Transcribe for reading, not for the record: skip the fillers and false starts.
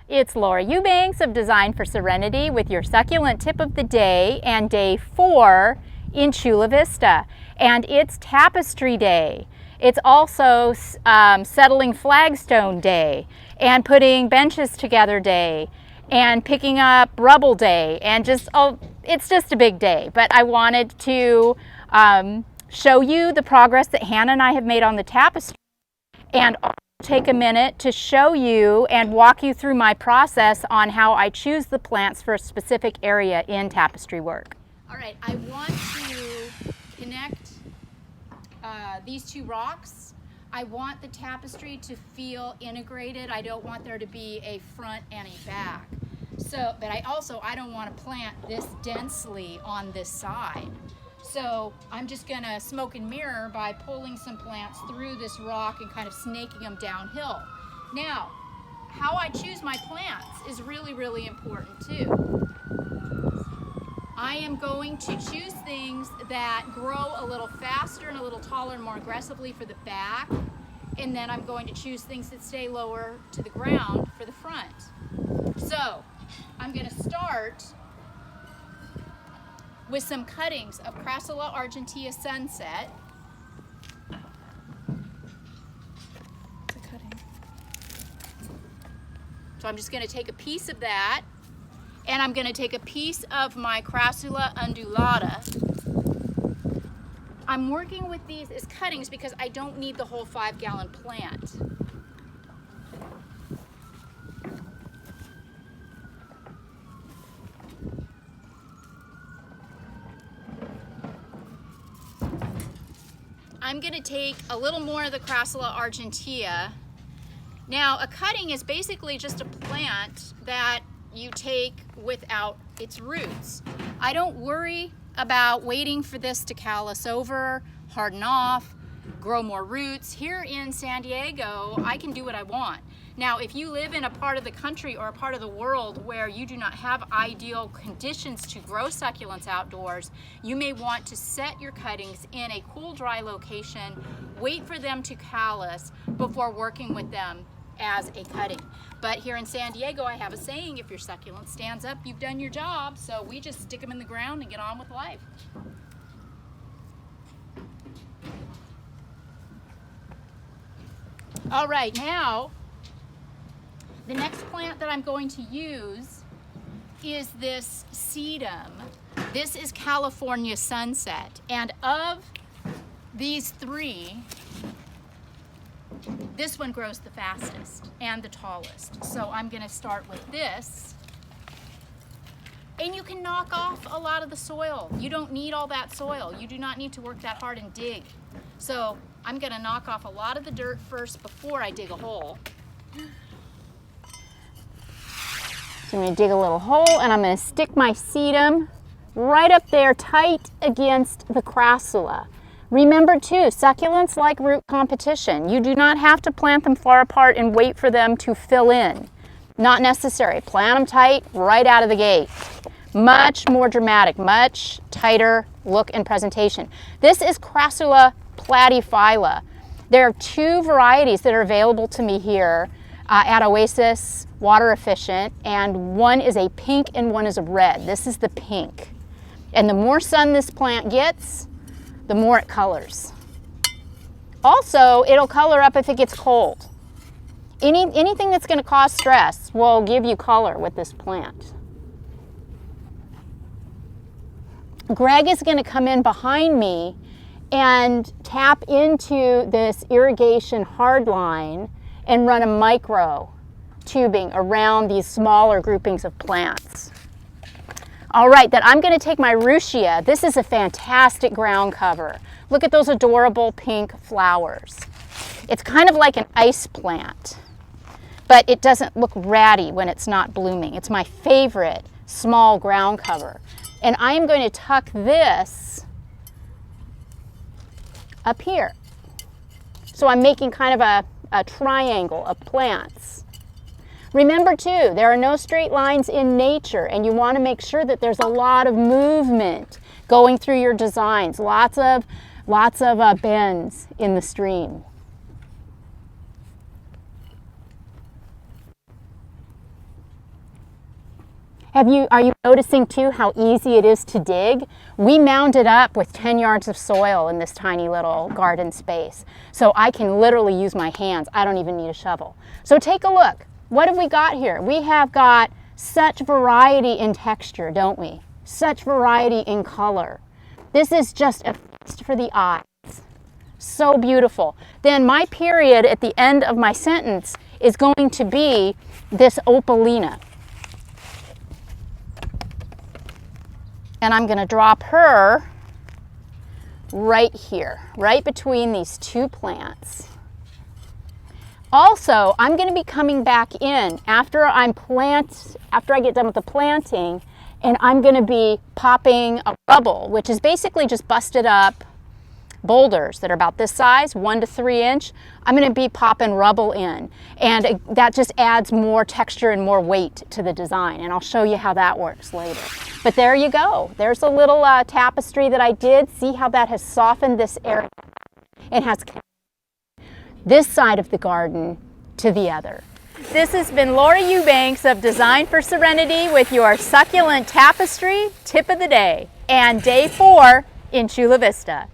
It's Laura Eubanks of Design for Serenity with your succulent tip of the day and day 4 in Chula Vista. And it's Tapestry Day. It's also settling flagstone day and putting benches together day and picking up rubble day, and it's just a big day. But I wanted to show you the progress that Hannah and I have made on the tapestry, and I'll take a minute to show you and walk you through my process on how I choose the plants for a specific area in tapestry work. All right, I want to connect these two rocks. I want the tapestry to feel integrated. I don't want there to be a front and a back. But I don't want to plant this densely on this side. So I'm just gonna smoke and mirror by pulling some plants through this rock and kind of snaking them downhill. Now, how I choose my plants is really, really important too. I am going to choose things that grow a little faster and a little taller and more aggressively for the back, and then I'm going to choose things that stay lower to the ground for the front. So I'm gonna start with some cuttings of Chula Argentea Sunset. It's a cutting. So I'm just going to take a piece of that, and I'm going to take a piece of my Chula undulata. I'm working with these as cuttings because I don't need the whole 5-gallon plant. I'm going to take a little more of the Chula Argentea. Now, a cutting is basically just a plant that you take without its roots. I don't worry about waiting for this to callus over, harden off, grow more roots. Here in San Diego, I can do what I want. Now, if you live in a part of the country or a part of the world where you do not have ideal conditions to grow succulents outdoors, you may want to set your cuttings in a cool, dry location, wait for them to callus before working with them as a cutting. But here in San Diego, I have a saying, if your succulent stands up, you've done your job. So we just stick them in the ground and get on with life. All right, now, the next plant that I'm going to use is this sedum. This is California Sunset. And of these three, this one grows the fastest and the tallest. So I'm going to start with this. And you can knock off a lot of the soil. You don't need all that soil. You do not need to work that hard and dig. So I'm going to knock off a lot of the dirt first before I dig a hole. So I'm going to dig a little hole, and I'm going to stick my sedum right up there tight against the crassula. Remember too, succulents like root competition. You do not have to plant them far apart and wait for them to fill in. Not necessary. Plant them tight right out of the gate. Much more dramatic, much tighter look and presentation. This is Crassula platyphylla. There are 2 varieties that are available to me here at Oasis Water Efficient, and one is a pink and one is a red. This is the pink. And the more sun this plant gets, the more it colors. Also, it'll color up if it gets cold. Anything that's going to cause stress will give you color with this plant. Greg is going to come in behind me and tap into this irrigation hard line and run a micro tubing around these smaller groupings of plants. All right, then I'm going to take my Ruchia. This is a fantastic ground cover. Look at those adorable pink flowers. It's kind of like an ice plant, but it doesn't look ratty when it's not blooming. It's my favorite small ground cover. And I am going to tuck this up here. So I'm making kind of a triangle of plants. Remember too, there are no straight lines in nature, and you want to make sure that there's a lot of movement going through your designs, lots of bends in the stream. Are you noticing too how easy it is to dig? We mounded up with 10 yards of soil in this tiny little garden space. So I can literally use my hands. I don't even need a shovel. So take a look. What have we got here? We have got such variety in texture, don't we? Such variety in color. This is just a feast for the eyes. So beautiful. Then my period at the end of my sentence is going to be this opalina. And I'm going to drop her right here, right between these two plants. Also, I'm going to be coming back in after I get done with the planting, and I'm going to be popping a rubble, which is basically just busted up boulders that are about this size, 1 to 3 inch. I'm going to be popping rubble in, and that just adds more texture and more weight to the design, and I'll show you how that works later. But there you go. There's a little tapestry that I did. See how that has softened this area. It has this side of the garden to the other. This has been Laura Eubanks of Design for Serenity with your succulent tapestry tip of the day and day 4 in Chula Vista.